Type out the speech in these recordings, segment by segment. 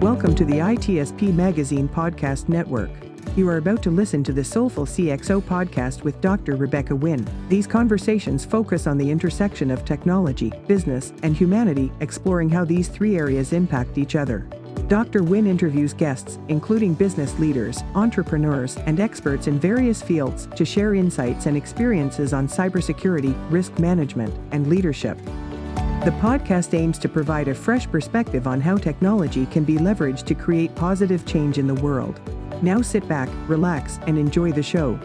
Welcome to the ITSP Magazine Podcast Network. You are about to listen to the Soulful CXO podcast with Dr. Rebecca Wynn. These conversations focus on the intersection of technology, business, and humanity, exploring how these three areas impact each other. Dr. Wynn interviews guests, including business leaders, entrepreneurs, and experts in various fields, to share insights and experiences on cybersecurity, risk management, and leadership. The podcast aims to provide a fresh perspective on how technology can be leveraged to create positive change in the world. Now sit back, relax, and enjoy the show.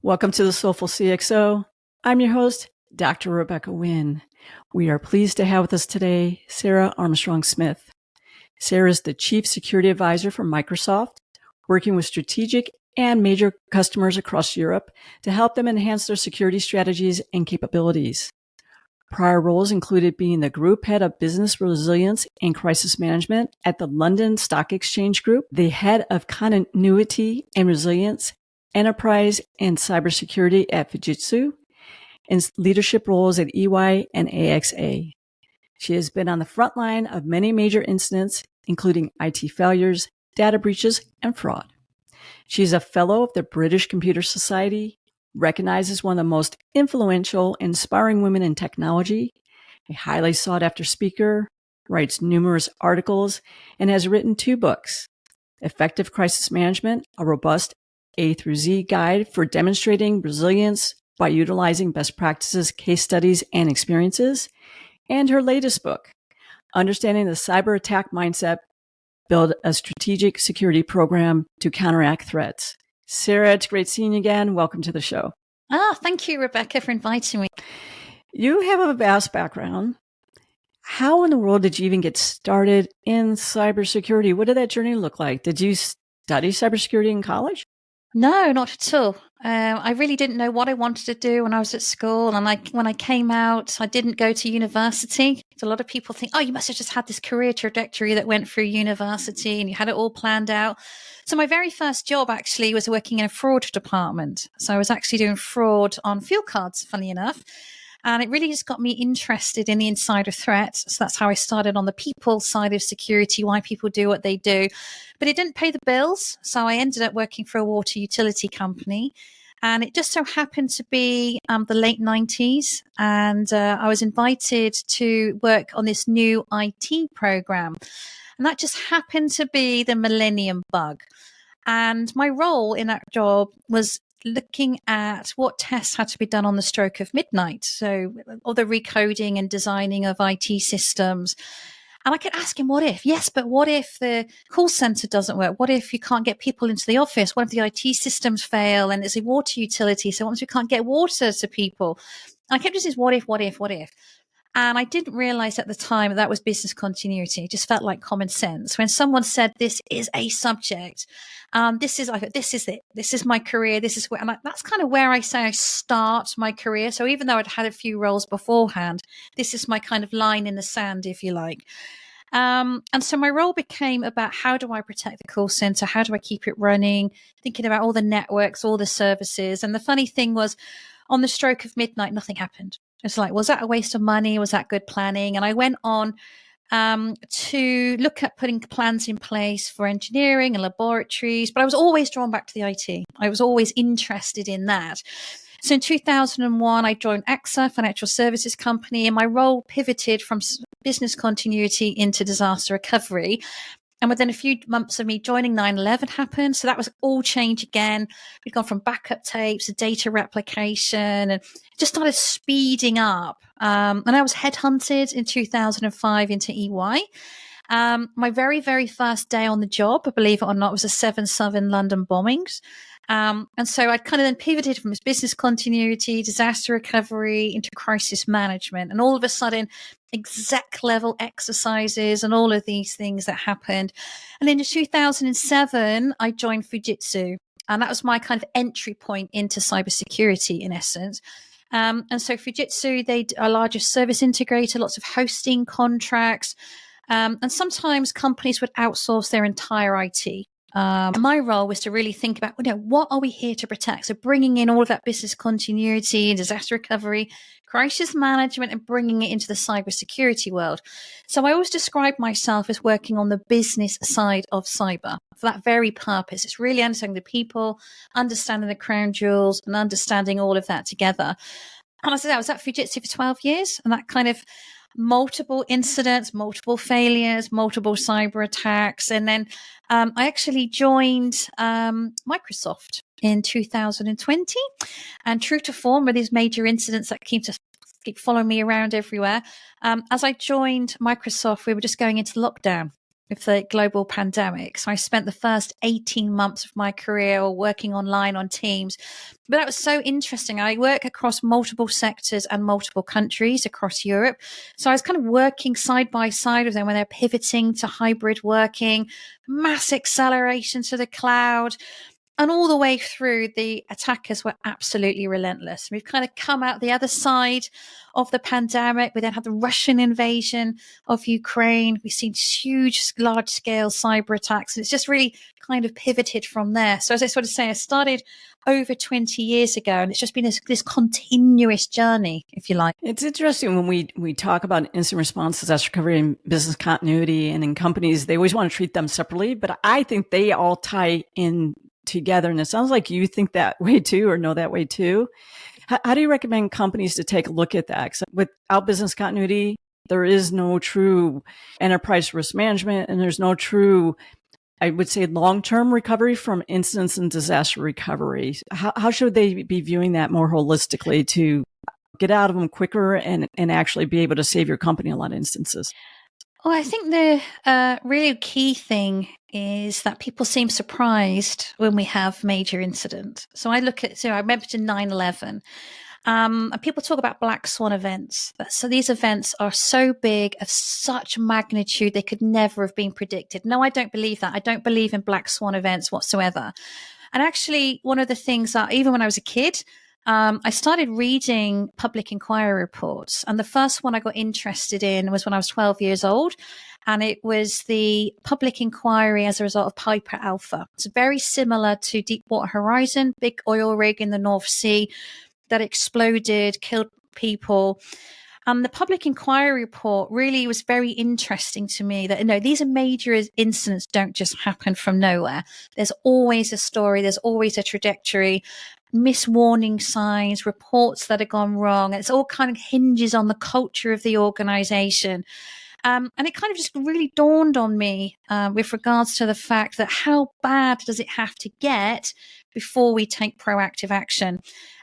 Welcome to the Soulful CXO. I'm your host, Dr. Rebecca Wynn. We are pleased to have with us today Sarah Armstrong-Smith. Sarah is the Chief Security Advisor for Microsoft, working with strategic and major customers across Europe to help them enhance their security strategies and capabilities. Prior roles included being the Group Head of Business Resilience and Crisis Management at the London Stock Exchange Group, the Head of Continuity and Resilience, Enterprise and Cybersecurity at Fujitsu, and leadership roles at EY and AXA. She has been on the front line of many major incidents, including IT failures, data breaches, and fraud. She is a fellow of the British Computer Society, recognized as one of the most influential, inspiring women in technology, a highly sought-after speaker, writes numerous articles, and has written 2 books, Effective Crisis Management, a robust A through Z guide for demonstrating resilience by utilizing best practices, case studies, and experiences, and her latest book, Understanding the Cyber Attack Mindset, Build a Strategic Security Program to Counteract Threats. Sarah, it's great seeing you again. Welcome to the show. Thank you, Rebecca, for inviting me. You have a vast background. How in the world did you even get started in cybersecurity? What did that journey look like? Did you study cybersecurity in college? No, not at all. I really didn't know what I wanted to do when I was at school. And when I came out, I didn't go to university. So a lot of people think, oh, you must have just had this career trajectory that went through university and you had it all planned out. So my very first job actually was working in a fraud department. So I was actually doing fraud on fuel cards, funny enough. And it really just got me interested in the insider threat. So that's how I started on the people side of security, why people do what they do. But it didn't pay the bills. So I ended up working for a water utility company. And it just so happened to be the late 90s. And I was invited to work on this new IT program. And that just happened to be the Millennium Bug. And my role in that job was looking at what tests had to be done on the stroke of midnight. So all the recoding and designing of IT systems. And I kept asking, what if? Yes, but what if the call center doesn't work? What if you can't get people into the office? What if the IT systems fail and it's a water utility? So what if we can't get water to people? And I kept just saying, what if, what if, what if? And I didn't realize at the time that was business continuity. It just felt like common sense. When someone said, this is a subject, this is it. This is my career. This is where, and that's kind of where I say I start my career. So even though I'd had a few roles beforehand, this is my kind of line in the sand, if you like. And so my role became about how do I protect the call center? How do I keep it running? Thinking about all the networks, all the services. And the funny thing was, on the stroke of midnight, nothing happened. It's like, was that a waste of money? Was that good planning? And I went on to look at putting plans in place for engineering and laboratories, but I was always drawn back to the IT. I was always interested in that. So in 2001, I joined AXA, financial services company, and my role pivoted from business continuity into disaster recovery. And within a few months of me joining, 9/11 happened. So that was all change again. We'd gone from backup tapes to data replication and just started speeding up. And I was headhunted in 2005 into EY. My very, very first day on the job, believe it or not, was the 7/7 London bombings. And so I'd kind of then pivoted from business continuity, disaster recovery into crisis management. And all of a sudden, exec level exercises and all of these things that happened. And in 2007, I joined Fujitsu. And that was my kind of entry point into cybersecurity in essence. And so Fujitsu, they are our largest service integrator, lots of hosting contracts. And sometimes companies would outsource their entire IT. My role was to really think about, what are we here to protect? So bringing in all of that business continuity, disaster recovery, crisis management, and bringing it into the cybersecurity world. So I always describe myself as working on the business side of cyber for that very purpose. It's really understanding the people, understanding the crown jewels, and understanding all of that together. And I was at Fujitsu for 12 years, and that kind of multiple incidents, multiple failures, multiple cyber attacks. And then I actually joined Microsoft in 2020. And true to form, were these major incidents that keep following me around everywhere. As I joined Microsoft, we were just going into lockdown with the global pandemic. So I spent the first 18 months of my career working online on Teams. But that was so interesting. I work across multiple sectors and multiple countries across Europe. So I was kind of working side by side with them when they're pivoting to hybrid working, mass acceleration to the cloud. And all the way through, the attackers were absolutely relentless. We've kind of come out the other side of the pandemic. We then had the Russian invasion of Ukraine. We've seen huge, large-scale cyber attacks. And it's just really kind of pivoted from there. So as I sort of say, I started over 20 years ago, and it's just been this continuous journey, if you like. It's interesting when we talk about instant response, disaster recovery, and business continuity, and in companies, they always want to treat them separately. But I think they all tie in together. And it sounds like you think that way too, or know that way too. How do you recommend companies to take a look at that? 'Cause without business continuity, there is no true enterprise risk management, and there's no true, I would say, long-term recovery from incidents and disaster recovery. How should they be viewing that more holistically to get out of them quicker and actually be able to save your company in a lot of instances? Well, I think the really key thing is that people seem surprised when we have major incidents. So I remember to 9/11. And people talk about black swan events. So these events are so big, of such magnitude, they could never have been predicted. No, I don't believe that. I don't believe in black swan events whatsoever. And actually, one of the things that even when I was a kid, I started reading public inquiry reports. And the first one I got interested in was when I was 12 years old. And it was the public inquiry as a result of Piper Alpha. It's very similar to Deepwater Horizon, big oil rig in the North Sea that exploded, killed people. And the public inquiry report really was very interesting to me that, these are major incidents don't just happen from nowhere. There's always a story. There's always a trajectory, warning signs, reports that have gone wrong. It's all kind of hinges on the culture of the organization. And it kind of just really dawned on me with regards to the fact that how bad does it have to get before we take proactive action?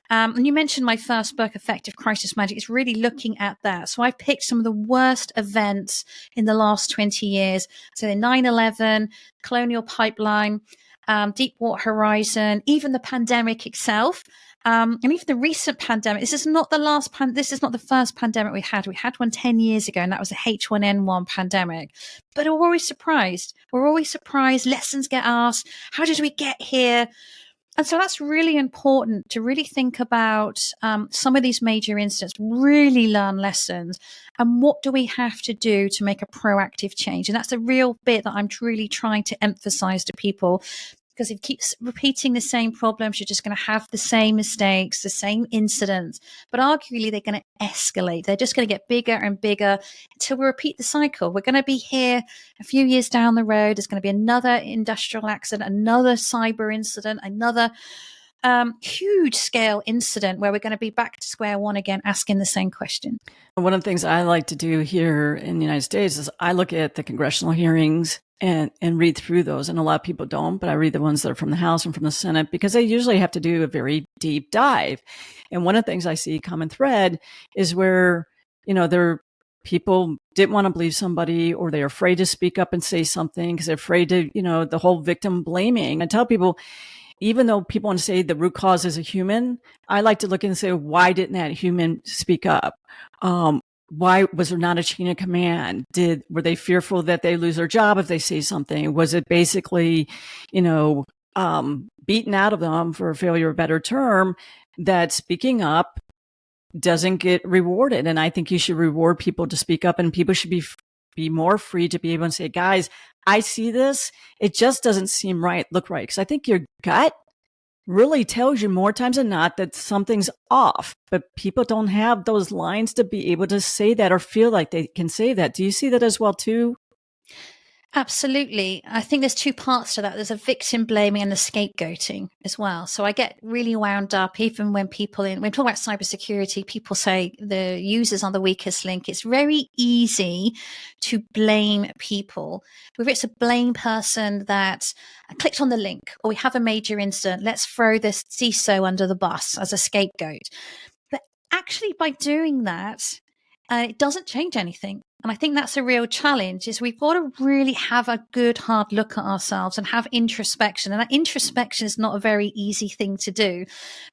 And you mentioned my first book, Effective Crisis Magic. It's really looking at that. So I've picked some of the worst events in the last 20 years. So the 9/11, Colonial Pipeline, Deepwater Horizon, even the pandemic itself. And even the recent pandemic, this is not the first pandemic we had. We had one 10 years ago, and that was the H1N1 pandemic. But we're always surprised. Lessons get asked. How did we get here? And so that's really important to really think about some of these major incidents, really learn lessons, and what do we have to do to make a proactive change? And that's the real bit that I'm really trying to emphasize to people. Because if it keeps repeating the same problems, you're just going to have the same mistakes, the same incidents. But arguably, they're going to escalate. They're just going to get bigger and bigger until we repeat the cycle. We're going to be here a few years down the road. There's going to be another industrial accident, another cyber incident, another huge scale incident where we're going to be back to square one again, asking the same question. One of the things I like to do here in the United States is I look at the congressional hearings and read through those. And a lot of people don't, but I read the ones that are from the House and from the Senate because they usually have to do a very deep dive. And one of the things I see common thread is where, people didn't want to believe somebody, or they're afraid to speak up and say something because they're afraid to, the whole victim blaming. I tell people, even though people want to say the root cause is a human, I like to look and say, why didn't that human speak up? Why was there not a chain of command? Were they fearful that they lose their job if they say something? Was it basically, beaten out of them, for a failure of a better term, that speaking up doesn't get rewarded? And I think you should reward people to speak up, and people should be be more free to be able to say, guys, I see this. It just doesn't seem right, look right. Because I think your gut really tells you more times than not that something's off, but people don't have those lines to be able to say that or feel like they can say that. Do you see that as well too? Absolutely. I think there's two parts to that. There's a victim blaming and the scapegoating as well. So I get really wound up even when when we talk about cybersecurity, people say the users are the weakest link. It's very easy to blame people. Whether it's a blame person that clicked on the link or we have a major incident, let's throw this CISO under the bus as a scapegoat. But actually by doing that, it doesn't change anything. And I think that's a real challenge is we've got to really have a good hard look at ourselves and have introspection. And that introspection is not a very easy thing to do.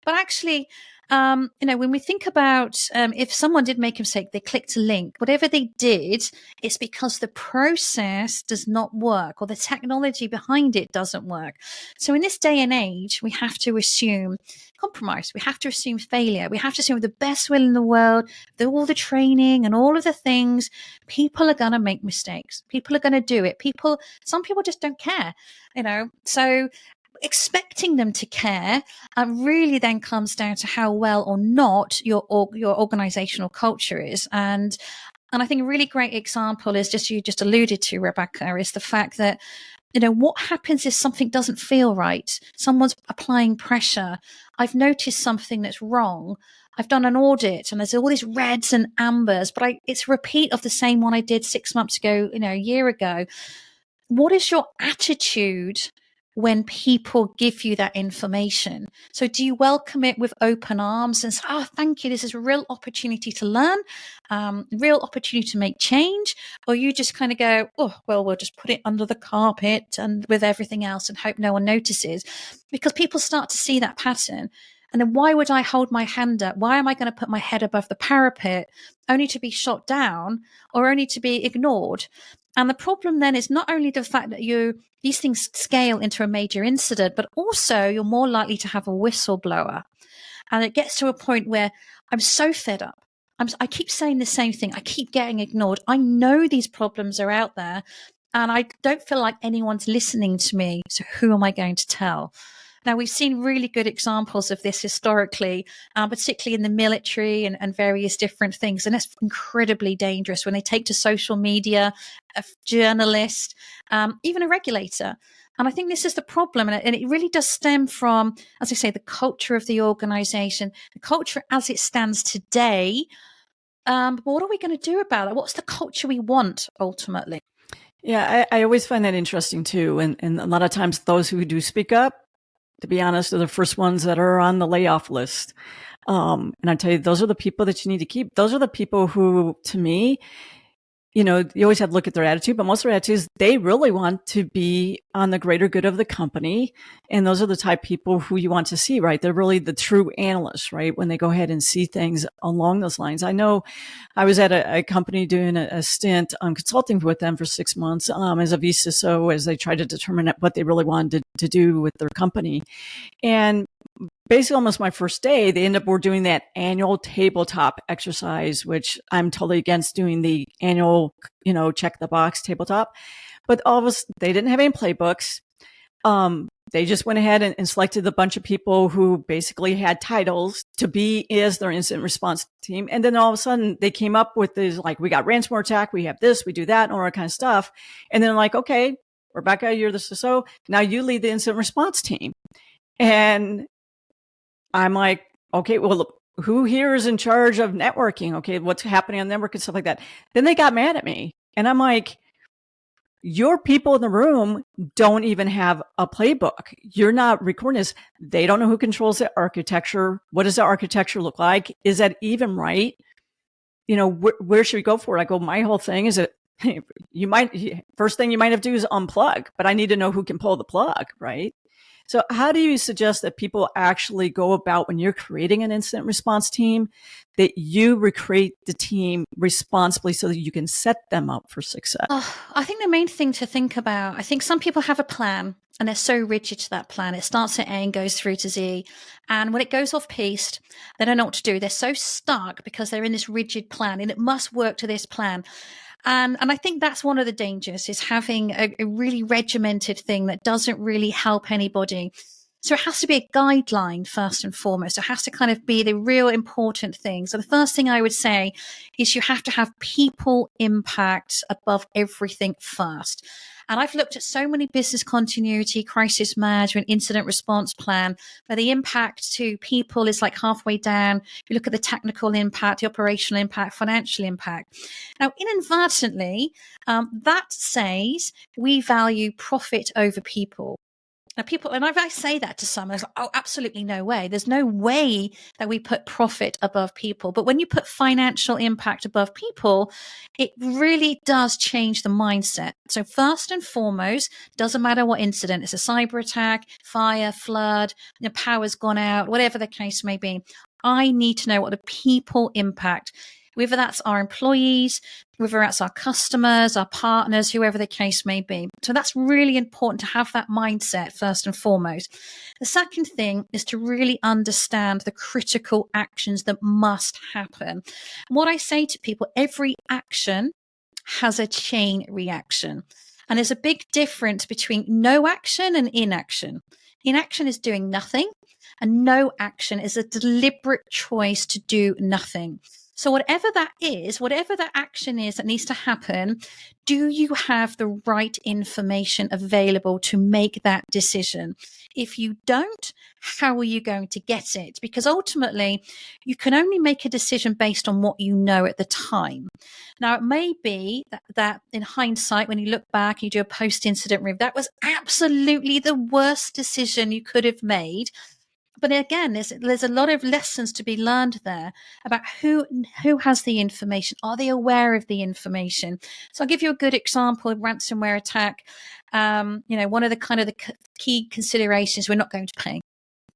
But actually, when we think about if someone did make a mistake, they clicked a link, whatever they did, it's because the process does not work or the technology behind it doesn't work. So in this day and age, we have to assume compromise. We have to assume failure. We have to assume with the best will in the world, all the training and all of the things, people are going to make mistakes. People are going to do it. Some people just don't care, so expecting them to care really then comes down to how well or not your organizational culture is. And I think a really great example is you just alluded to, Rebecca, is the fact that what happens if something doesn't feel right? Someone's applying pressure. I've noticed something that's wrong. I've done an audit and there's all these reds and ambers, but it's a repeat of the same one I did 6 months ago, a year ago. What is your attitude when people give you that information? So do you welcome it with open arms and say, oh, thank you, this is a real opportunity to learn, real opportunity to make change? Or you just kind of go, oh, well, we'll just put it under the carpet and with everything else and hope no one notices? Because people start to see that pattern. And then why would I hold my hand up? Why am I going to put my head above the parapet only to be shot down or only to be ignored? And the problem then is not only the fact that these things scale into a major incident, but also you're more likely to have a whistleblower. And it gets to a point where I'm so fed up. I keep saying the same thing. I keep getting ignored. I know these problems are out there and I don't feel like anyone's listening to me. So who am I going to tell? Now, we've seen really good examples of this historically, particularly in the military and various different things. And it's incredibly dangerous when they take to social media, a journalist, even a regulator. And I think this is the problem. And it really does stem from, as I say, the culture of the organization, the culture as it stands today. But what are we going to do about it? What's the culture we want ultimately? Yeah, I always find that interesting too. And a lot of times those who do speak up, to be honest, are the first ones that are on the layoff list. And I tell you, those are the people that you need to keep. Those are the people who, to me, you always have to look at their attitude, but most of their attitudes, they really want to be on the greater good of the company. And those are the type of people who you want to see, right? They're really the true analysts, right? When they go ahead and see things along those lines. I know I was at a company doing a stint on consulting with them for 6 months as a VCISO as they tried to determine what they really wanted to do with their company. And basically almost my first day, they were doing that annual tabletop exercise, which I'm totally against doing the annual, check the box tabletop. But all of us, they didn't have any playbooks. They just went ahead and selected a bunch of people who basically had titles to be as their incident response team. And then all of a sudden they came up with this, like, we got ransomware attack, we have this, we do that, and all that kind of stuff. And then like, okay, Rebecca, you're the CISO. Now you lead the incident response team. And I'm like, okay, well, who here is in charge of networking? Okay, what's happening on the network and stuff like that. Then they got mad at me. And I'm like, your people in the room don't even have a playbook. You're not recording this. They don't know who controls the architecture. What does the architecture look like? Is that even right? Where should we go for it? I go, my whole thing is that first thing you might have to do is unplug, but I need to know who can pull the plug, right? So how do you suggest that people actually go about when you're creating an incident response team, that you recreate the team responsibly so that you can set them up for success? I think the main thing to think about, I think some people have a plan and they're so rigid to that plan. It starts at A and goes through to Z. And when it goes off piste, they don't know what to do. They're so stuck because they're in this rigid plan and it must work to this plan. And I think that's one of the dangers, is having a really regimented thing that doesn't really help anybody. So it has to be a guideline first and foremost. It has to kind of be the real important thing. So the first thing I would say is you have to have people impact above everything first. And I've looked at so many business continuity, crisis management, incident response plan, where the impact to people is like halfway down. You look at the technical impact, the operational impact, financial impact. Now, inadvertently, that says we value profit over people. Now, people, and if I say that to someone, it's like, oh, absolutely no way. There's no way that we put profit above people. But when you put financial impact above people, it really does change the mindset. So first and foremost, doesn't matter what incident, it's a cyber attack, fire, flood, the power's gone out, whatever the case may be. I need to know what the people impact, whether that's our employees, whether that's our customers, our partners, whoever the case may be. So that's really important to have that mindset first and foremost. The second thing is to really understand the critical actions that must happen. And what I say to people, every action has a chain reaction. And there's a big difference between no action and inaction. Inaction is doing nothing, and no action is a deliberate choice to do nothing. So whatever that is, whatever that action is that needs to happen, do you have the right information available to make that decision? If you don't, how are you going to get it? Because ultimately, you can only make a decision based on what you know at the time. Now, it may be that in hindsight, when you look back and you do a post-incident review, that was absolutely the worst decision you could have made. But again, there's a lot of lessons to be learned there about who has the information. Are they aware of the information? So I'll give you a good example of ransomware attack. One of the key considerations, we're not going to pay.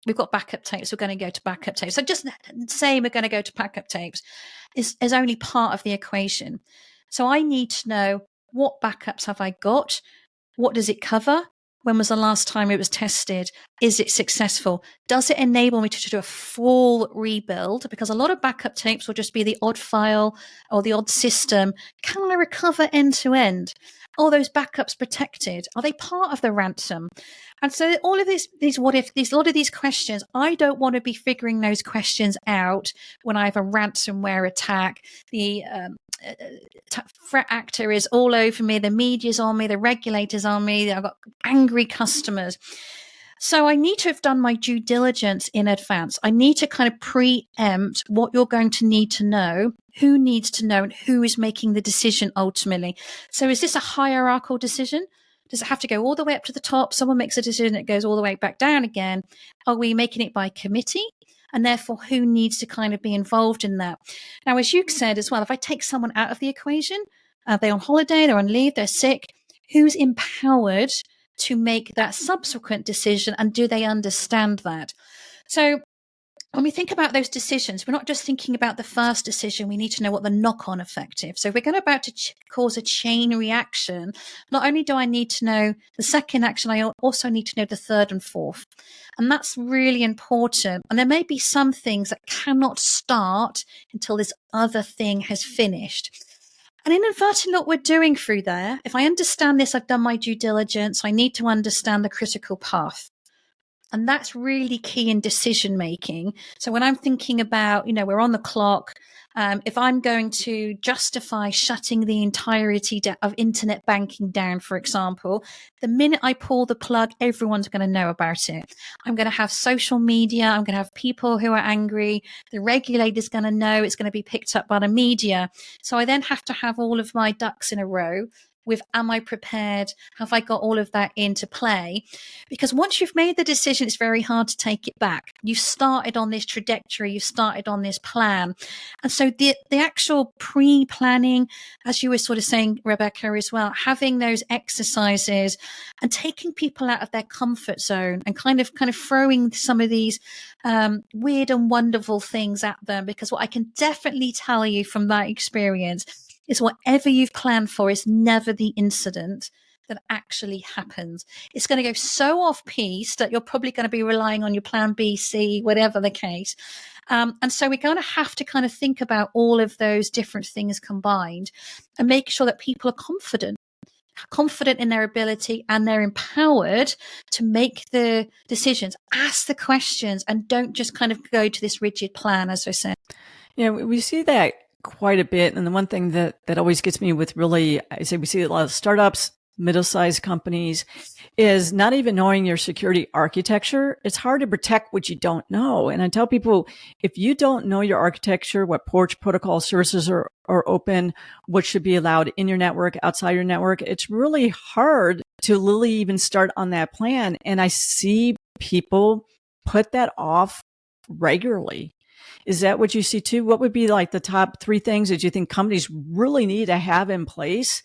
We've got backup tapes. We're going to go to backup tapes. So just saying we're going to go to backup tapes is only part of the equation. So I need to know, what backups have I got? What does it cover? When was the last time it was tested? Is it successful? Does it enable me to do a full rebuild? Because a lot of backup tapes will just be the odd file or the odd system. Can I recover end to end? Are those backups protected? Are they part of the ransom? And so all of these what if, a lot of these questions, I don't want to be figuring those questions out when I have a ransomware attack. The threat actor is all over me, the media's on me, the regulators on me, I've got angry customers. So I need to have done my due diligence in advance. I need to kind of preempt what you're going to need to know, who needs to know, and who is making the decision ultimately. So is this a hierarchical decision? Does it have to go all the way up to the top? Someone makes a decision, it goes all the way back down again. Are we making it by committee? And therefore, who needs to kind of be involved in that? Now, as you said as well, if I take someone out of the equation, they're on holiday, they're on leave, they're sick, who's empowered to make that subsequent decision, and do they understand that? So when we think about those decisions, we're not just thinking about the first decision. We need to know what the knock-on effect is. So if we're going about to cause a chain reaction, not only do I need to know the second action, I also need to know the third and fourth. And that's really important. And there may be some things that cannot start until this other thing has finished. And inadvertently, what we're doing through there, if I understand this, I've done my due diligence, I need to understand the critical path. And that's really key in decision making. So when I'm thinking about, we're on the clock, if I'm going to justify shutting the entirety of internet banking down, for example, the minute I pull the plug, everyone's going to know about it. I'm going to have social media. I'm going to have people who are angry. The regulator's going to know. It's going to be picked up by the media. So I then have to have all of my ducks in a row with, am I prepared? Have I got all of that into play? Because once you've made the decision, it's very hard to take it back. You've started on this trajectory, you've started on this plan. And so the actual pre-planning, as you were sort of saying, Rebecca, as well, having those exercises and taking people out of their comfort zone and kind of throwing some of these weird and wonderful things at them. Because what I can definitely tell you from that experience is whatever you've planned for is never the incident. that actually happens. It's going to go so off piece that you're probably going to be relying on your plan B, C, whatever the case. And so we're going to have to kind of think about all of those different things combined and make sure that people are confident in their ability, and they're empowered to make the decisions, ask the questions, and don't just kind of go to this rigid plan, as I said. Yeah, we see that quite a bit. And the one thing that always gets me with really, I say we see a lot of startups, middle-sized companies, is not even knowing your security architecture. It's hard to protect what you don't know. And I tell people, if you don't know your architecture, what ports, protocol services are open, what should be allowed in your network, outside your network, it's really hard to really even start on that plan. And I see people put that off regularly. Is that what you see too? What would be like the top 3 things that you think companies really need to have in place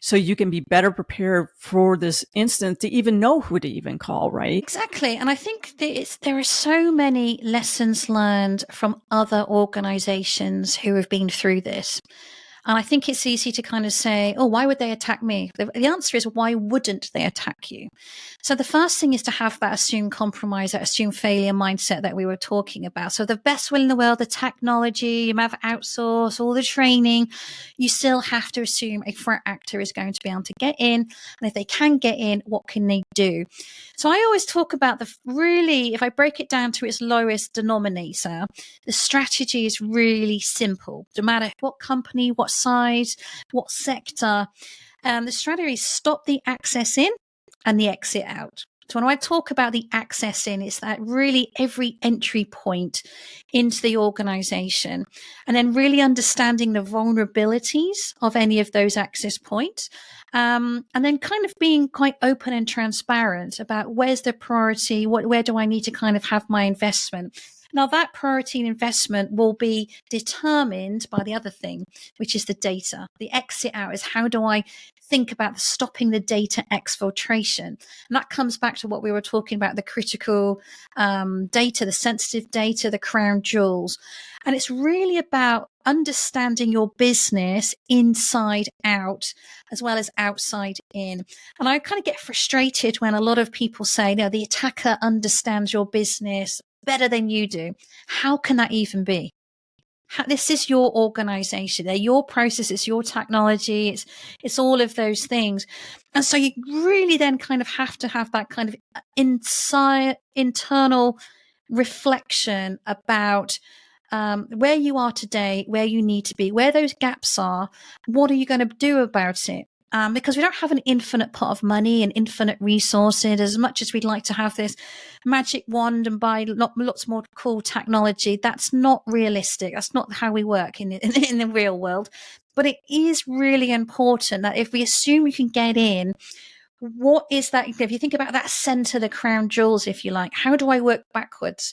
so you can be better prepared for this instance to even know who to even call, right? Exactly. And I think there are so many lessons learned from other organizations who have been through this. And I think it's easy to kind of say, oh, why would they attack me? The answer is, why wouldn't they attack you? So the first thing is to have that assume compromise, that assume failure mindset that we were talking about. So the best will in the world, the technology, you might have outsourced all the training, you still have to assume a threat actor is going to be able to get in. And if they can get in, what can they do? So I always talk about if I break it down to its lowest denominator, the strategy is really simple. No matter what company, what size, what sector, the strategy is stop the access in and the exit out. So when I talk about the access in, it's that really every entry point into the organization, and then really understanding the vulnerabilities of any of those access points. And then kind of being quite open and transparent about where's the priority, where do I need to kind of have my investment. Now, that priority and investment will be determined by the other thing, which is the data. The exit out is, how do I think about stopping the data exfiltration? And that comes back to what we were talking about, the critical data, the sensitive data, the crown jewels. And it's really about understanding your business inside out as well as outside in. And I kind of get frustrated when a lot of people say, no, the attacker understands your business better than you do. How can that even be? This is your organization. They're your processes, your technology. It's all of those things. And so you really then kind of have to have that kind of internal reflection about where you are today, where you need to be, where those gaps are. What are you going to do about it? Because we don't have an infinite pot of money and infinite resources. As much as we'd like to have this magic wand and buy lots more cool technology, that's not realistic. That's not how we work in the real world. But it is really important that if we assume you can get in, what is that? If you think about that center, the crown jewels, if you like, how do I work backwards?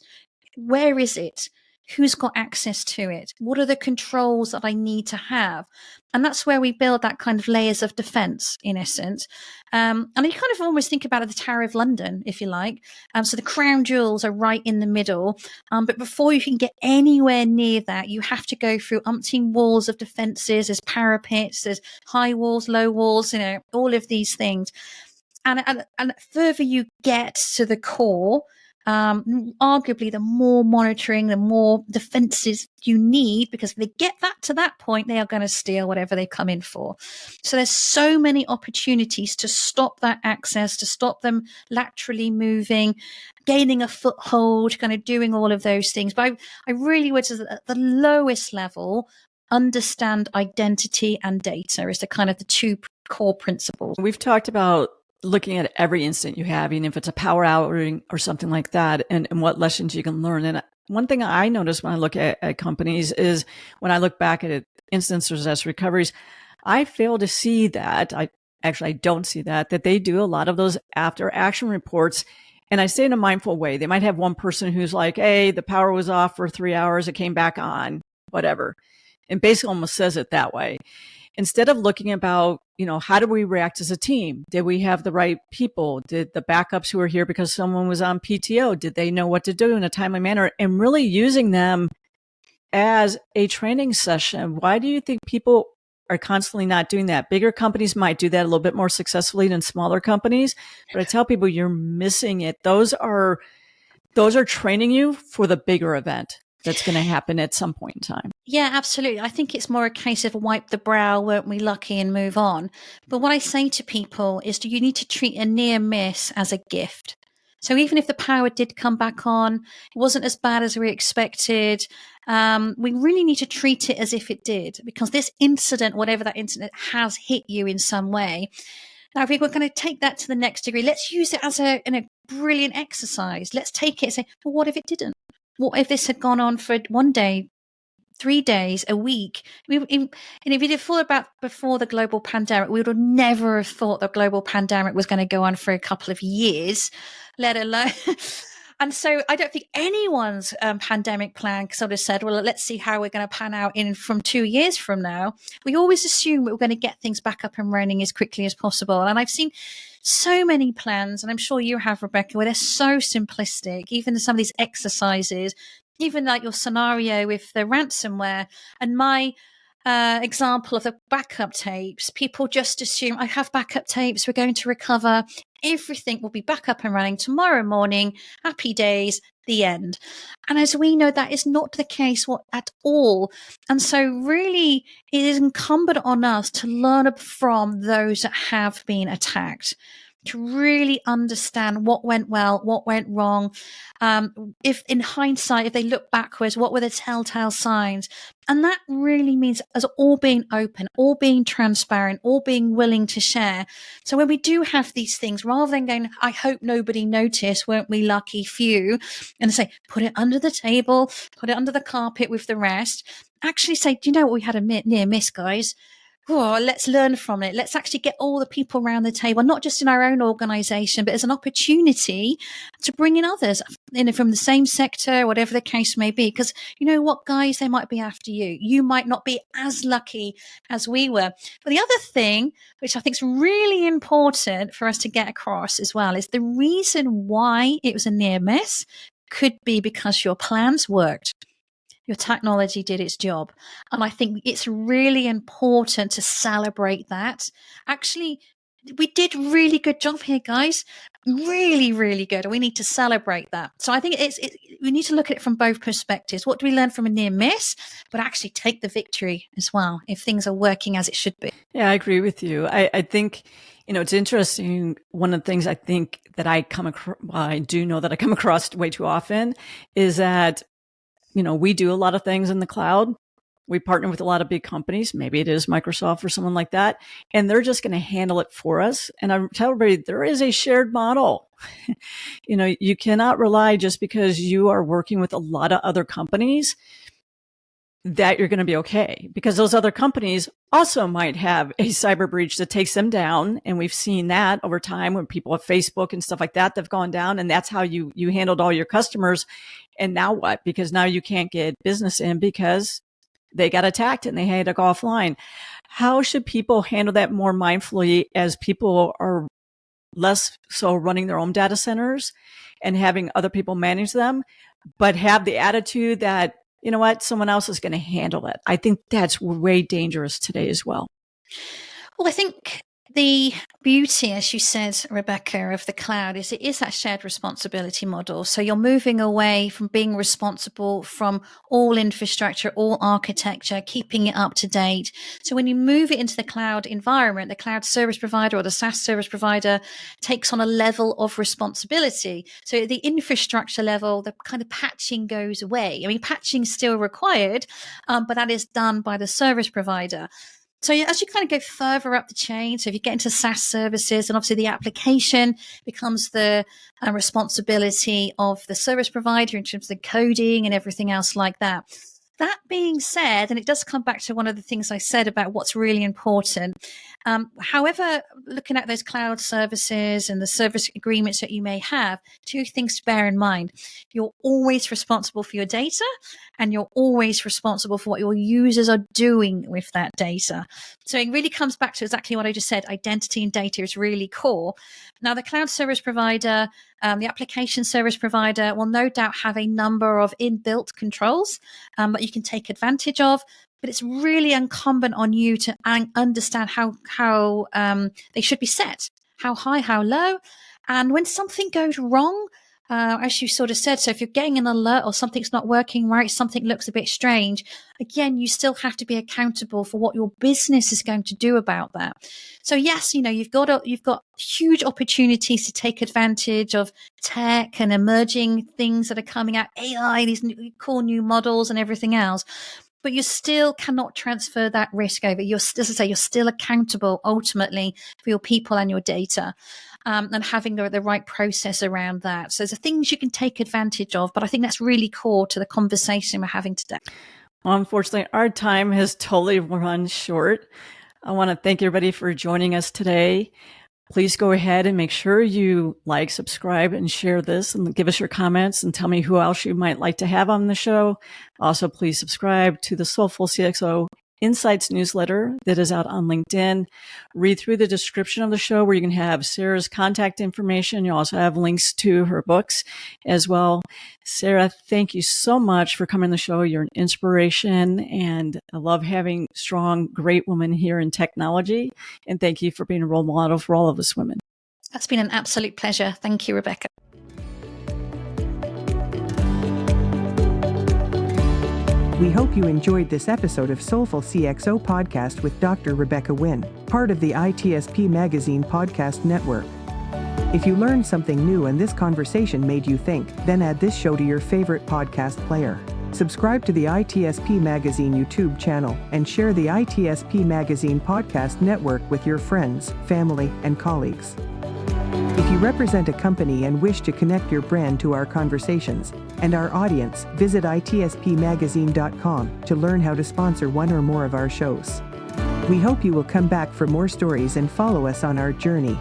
Where is it? Who's got access to it? What are the controls that I need to have? And that's where we build that kind of layers of defense, in essence. And you kind of almost think about the Tower of London, if you like. So the crown jewels are right in the middle. But before you can get anywhere near that, you have to go through umpteen walls of defenses. There's parapets, there's high walls, low walls, all of these things. And further you get to the core, arguably the more monitoring, the more defenses you need, because if they get that to that point, they are going to steal whatever they come in for. So there's so many opportunities to stop that access, to stop them laterally moving, gaining a foothold, kind of doing all of those things. But I really would say that at the lowest level, understand identity and data is the kind of the 2 core principles. We've talked about looking at every incident you have, even if it's a power outage or something like that, and what lessons you can learn. And one thing I notice when I look at companies is when I look back at incidents or disaster recoveries, I fail to see that. I don't see that they do a lot of those after action reports. And I say in a mindful way. They might have one person who's like, hey, the power was off for 3 hours. It came back on, whatever. And basically almost says it that way. Instead of looking about, how do we react as a team? Did we have the right people? Did the backups who were here because someone was on PTO, did they know what to do in a timely manner? And really using them as a training session. Why do you think people are constantly not doing that. Bigger companies might do that a little bit more successfully than smaller companies, but I tell people you're missing it. Those are training you for the bigger event that's going to happen at some point in time. Yeah, absolutely. I think it's more a case of wipe the brow, weren't we lucky, and move on. But what I say to people is you need to treat a near miss as a gift. So even if the power did come back on, it wasn't as bad as we expected. We really need to treat it as if it did, because this incident, whatever that incident, has hit you in some way. Now, if we're going to take that to the next degree, let's use it as a brilliant exercise. Let's take it and say, well, what if it didn't? What if this had gone on for 1 day, 3 days, a week? And if you'd have thought about before the global pandemic, we would have never have thought the global pandemic was going to go on for a couple of years, let alone. And so I don't think anyone's pandemic plan sort of said, well, let's see how we're going to pan out from 2 years from now. We always assume we're going to get things back up and running as quickly as possible. And I've seen so many plans, and I'm sure you have, Rebecca, where they're so simplistic, even some of these exercises, even like your scenario with the ransomware and my example of the backup tapes. People just assume I have backup tapes, we're going to recover, everything will be back up and running tomorrow morning, happy days, the end. And as we know, that is not the case at all. And so really it is incumbent on us to learn from those that have been attacked, to really understand what went well, what went wrong. If in hindsight, if they look backwards, what were the telltale signs? And that really means us all being open, all being transparent, all being willing to share. So when we do have these things, rather than going, I hope nobody noticed, weren't we lucky few, and say, put it under the table, put it under the carpet with the rest, actually say, do you know what, we had a near miss, guys? Oh, let's learn from it. Let's actually get all the people around the table, not just in our own organization, but as an opportunity to bring in others from the same sector, whatever the case may be. Because you know what, guys, they might be after you. You might not be as lucky as we were. But the other thing, which I think is really important for us to get across as well, is the reason why it was a near miss could be because your plans worked. Your technology did its job. And I think it's really important to celebrate that. Actually, we did really good job here, guys. Really, really good. And we need to celebrate that. So I think we need to look at it from both perspectives. What do we learn from a near miss, but actually take the victory as well if things are working as it should be? Yeah, I agree with you. I think, it's interesting. One of the things I think that I come across, I do know that I come across way too often is that we do a lot of things in the cloud. We partner with a lot of big companies. Maybe it is Microsoft or someone like that. And they're just going to handle it for us. And I tell everybody there is a shared model. You cannot rely just because you are working with a lot of other companies that you're going to be okay, because those other companies also might have a cyber breach that takes them down. And we've seen that over time when people have Facebook and stuff like that, they've gone down, and that's how you handled all your customers. And now what? Because now you can't get business in because they got attacked and they had to go offline. How should people handle that more mindfully as people are less so running their own data centers and having other people manage them, but have the attitude that, you know what, someone else is going to handle it? I think that's way dangerous today as well. Well, I think the beauty, as you said, Rebecca, of the cloud is it is that shared responsibility model. So you're moving away from being responsible from all infrastructure, all architecture, keeping it up to date. So when you move it into the cloud environment, the cloud service provider or the SaaS service provider takes on a level of responsibility. So at the infrastructure level, the kind of patching goes away. I mean, patching is still required, but that is done by the service provider. So as you kind of go further up the chain, so if you get into SaaS services, and obviously the application becomes the responsibility of the service provider in terms of the coding and everything else like that. That being said, and it does come back to one of the things I said about what's really important. However, looking at those cloud services and the service agreements that you may have, two things to bear in mind. You're always responsible for your data, and you're always responsible for what your users are doing with that data. So it really comes back to exactly what I just said. Identity and data is really core. Now, the cloud service provider, the application service provider will no doubt have a number of inbuilt controls that you can take advantage of. but it's really incumbent on you to understand how they should be set, how high, how low. And when something goes wrong, as you sort of said, so if you're getting an alert or something's not working right, something looks a bit strange, again, you still have to be accountable for what your business is going to do about that. So yes, you've got huge opportunities to take advantage of tech and emerging things that are coming out, AI, these cool new models and everything else. But you still cannot transfer that risk over. You're still accountable ultimately for your people and your data. And having the right process around that. So there's things you can take advantage of, but I think that's really core to the conversation we're having today. Well, unfortunately, our time has totally run short. I want to thank everybody for joining us today. Please go ahead and make sure you like, subscribe, and share this, and give us your comments and tell me who else you might like to have on the show. Also, please subscribe to the Soulful CXO Insights newsletter that is out on LinkedIn. Read through the description of the show where you can have Sarah's contact information. You also have links to her books as well. Sarah, thank you so much for coming on the show. You're an inspiration, and I love having strong, great women here in technology. And thank you for being a role model for all of us women. That's been an absolute pleasure. Thank you, Rebecca. We hope you enjoyed this episode of Soulful CXO Podcast with Dr. Rebecca Wynn, part of the ITSP Magazine Podcast Network. If you learned something new and this conversation made you think, then add this show to your favorite podcast player. Subscribe to the ITSP Magazine YouTube channel and share the ITSP Magazine Podcast Network with your friends, family, and colleagues. If you represent a company and wish to connect your brand to our conversations and our audience, visit itspmagazine.com to learn how to sponsor one or more of our shows. We hope you will come back for more stories and follow us on our journey.